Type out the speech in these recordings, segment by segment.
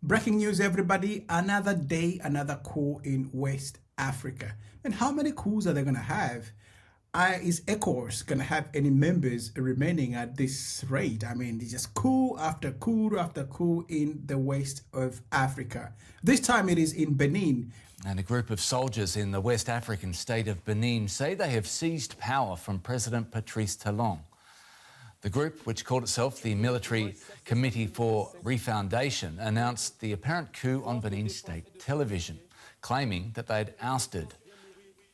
Breaking news, everybody. Another day, another coup in West Africa. And how many coups are they going to have? Is ECOWAS going to have any members remaining at this rate? I mean, it's just coup after coup after coup in the west of Africa. This time it is in Benin. And a group of soldiers in the West African state of Benin say they have seized power from President Patrice Talon. The group, which called itself the Military Committee for Refoundation, announced the apparent coup on Benin state television, claiming that they'd ousted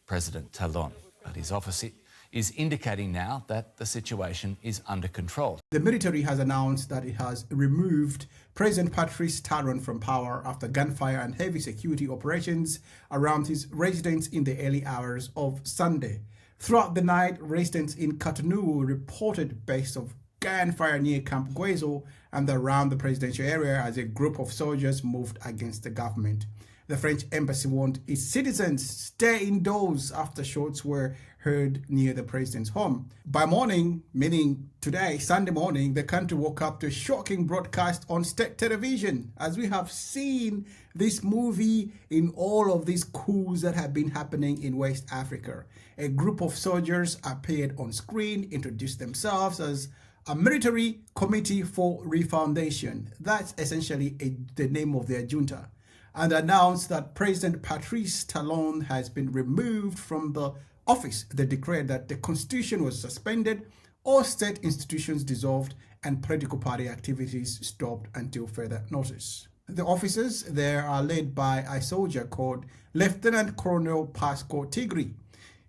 President Talon. But his office is indicating now that the situation is under control. The military has announced that it has removed President Patrice Talon from power after gunfire and heavy security operations around his residence in the early hours of Sunday. Throughout the night, residents in Cotonou reported bursts of gunfire near Camp Guezo and around the presidential area as a group of soldiers moved against the government. The French embassy warned its citizens to stay indoors after shots were heard near the president's home. By morning, meaning today, Sunday morning, the country woke up to a shocking broadcast on state television, as we have seen this movie in all of these coups that have been happening in West Africa. A group of soldiers appeared on screen, introduced themselves as a military committee for refoundation. That's essentially the name of their junta, and announced that President Patrice Talon has been removed from the office. They declared that the constitution was suspended, all state institutions dissolved, and political party activities stopped until further notice. The officers there are led by a soldier called Lieutenant Colonel Pasco Tigri.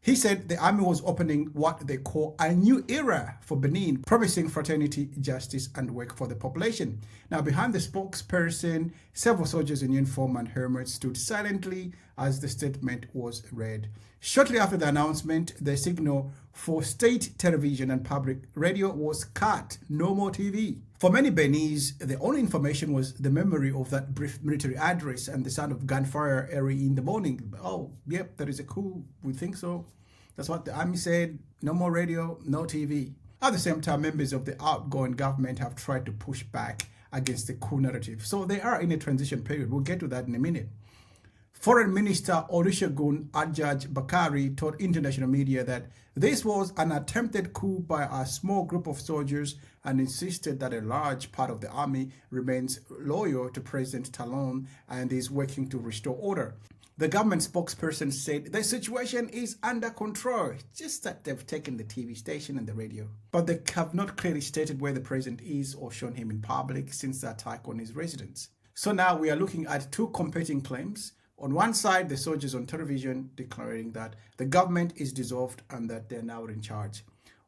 He said the army was opening what they call a new era for Benin, promising fraternity, justice, and work for the population. Now, behind the spokesperson, several soldiers in uniform and helmets stood silently as the statement was read. Shortly after the announcement, the signal for state television and public radio was cut. No more TV. For many Beninese, the only information was the memory of that brief military address and the sound of gunfire early in the morning. Oh, yep, there is a coup. We think so. That's what the army said. No more radio, no TV. At the same time, members of the outgoing government have tried to push back against the coup narrative. So they are in a transition period. We'll get to that in a minute. Foreign Minister Olusegun Ajaj Bakari told international media that this was an attempted coup by a small group of soldiers and insisted that a large part of the army remains loyal to President Talon and is working to restore order. The government spokesperson said the situation is under control, just that they've taken the TV station and the radio. But they have not clearly stated where the president is or shown him in public since the attack on his residence. So now we are looking at two competing claims. On one side, the soldiers on television declaring that the government is dissolved and that they're now in charge.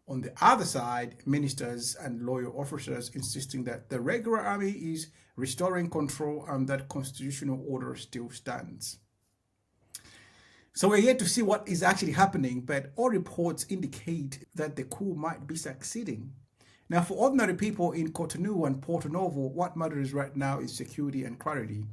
On the other side, ministers and loyal officers insisting that the regular army is restoring control and that constitutional order still stands. So we're yet to see what is actually happening, but all reports indicate that the coup might be succeeding. Now, for ordinary people in Cotonou and Porto Novo, what matters right now is security and clarity.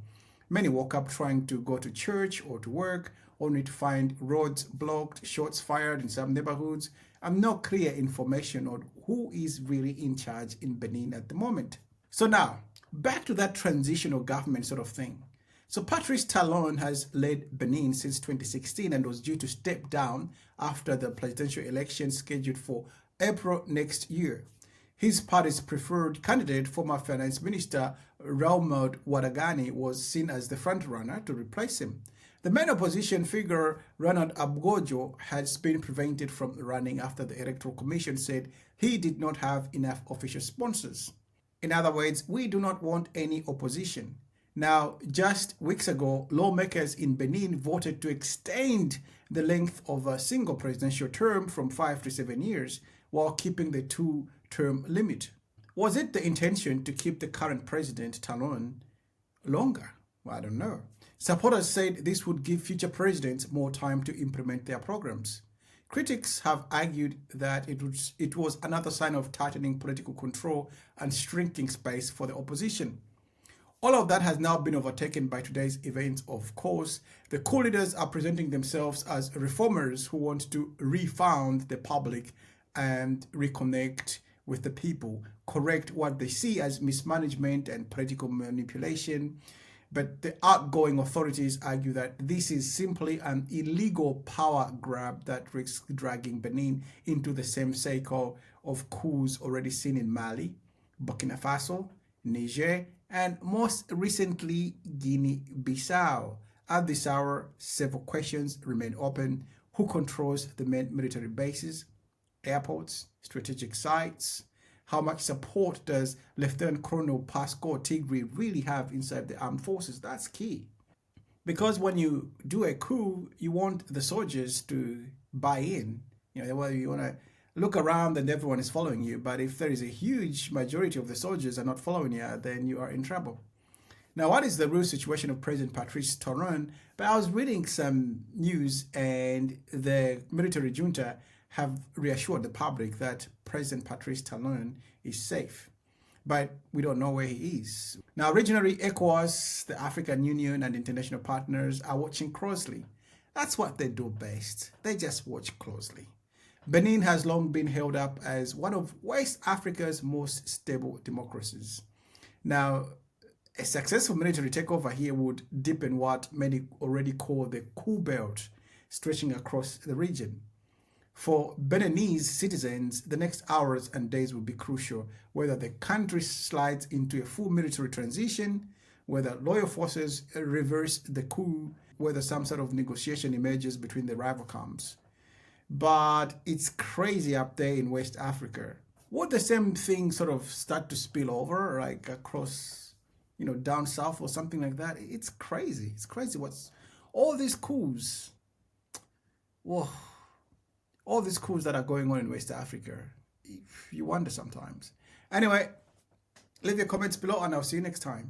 Many woke up trying to go to church or to work, only to find roads blocked, shots fired in some neighborhoods, and no clear information on who is really in charge in Benin at the moment. So now, back to that transitional government sort of thing. So Patrice Talon has led Benin since 2016 and was due to step down after the presidential election scheduled for April next year. His party's preferred candidate, former finance minister Raoul Wadagani, was seen as the frontrunner to replace him. The main opposition figure, Ronald Abgojo, has been prevented from running after the Electoral Commission said he did not have enough official sponsors. In other words, we do not want any opposition. Now, just weeks ago, lawmakers in Benin voted to extend the length of a single presidential term from 5 to 7 years while keeping the two-term limit. Was it the intention to keep the current president, Talon, longer? Well, I don't know. Supporters said this would give future presidents more time to implement their programs. Critics have argued that it was another sign of tightening political control and shrinking space for the opposition. All of that has now been overtaken by today's events, of course. The coup leaders are presenting themselves as reformers who want to refound the public and reconnect with the people, correct what they see as mismanagement and political manipulation. But the outgoing authorities argue that this is simply an illegal power grab that risks dragging Benin into the same cycle of coups already seen in Mali, Burkina Faso, Niger, and most recently Guinea-Bissau. At this hour, several questions remain open. Who controls the main military bases, airports, strategic sites? How much support does Lieutenant Colonel Pascal Tigri really have inside the armed forces? That's key. Because when you do a coup, you want the soldiers to buy in. You want to look around and everyone is following you. But if there is a huge majority of the soldiers are not following you, then you are in trouble. Now, what is the real situation of President Patrice Talon? But I was reading some news, and the military junta have reassured the public that President Patrice Talon is safe. But we don't know where he is. Now, regionally, ECOWAS, the African Union, and international partners are watching closely. That's what they do best. They just watch closely. Benin has long been held up as one of West Africa's most stable democracies. Now, a successful military takeover here would deepen what many already call the coup belt, stretching across the region. For Beninese citizens, the next hours and days will be crucial, whether the country slides into a full military transition, whether loyal forces reverse the coup, whether some sort of negotiation emerges between the rival camps. But it's crazy up there in West Africa. Would the same thing sort of start to spill over, like across, down south or something like that? It's crazy. It's crazy what's all these coups. Whoa. All these coups that are going on in West Africa. You wonder sometimes. Anyway, leave your comments below and I'll see you next time.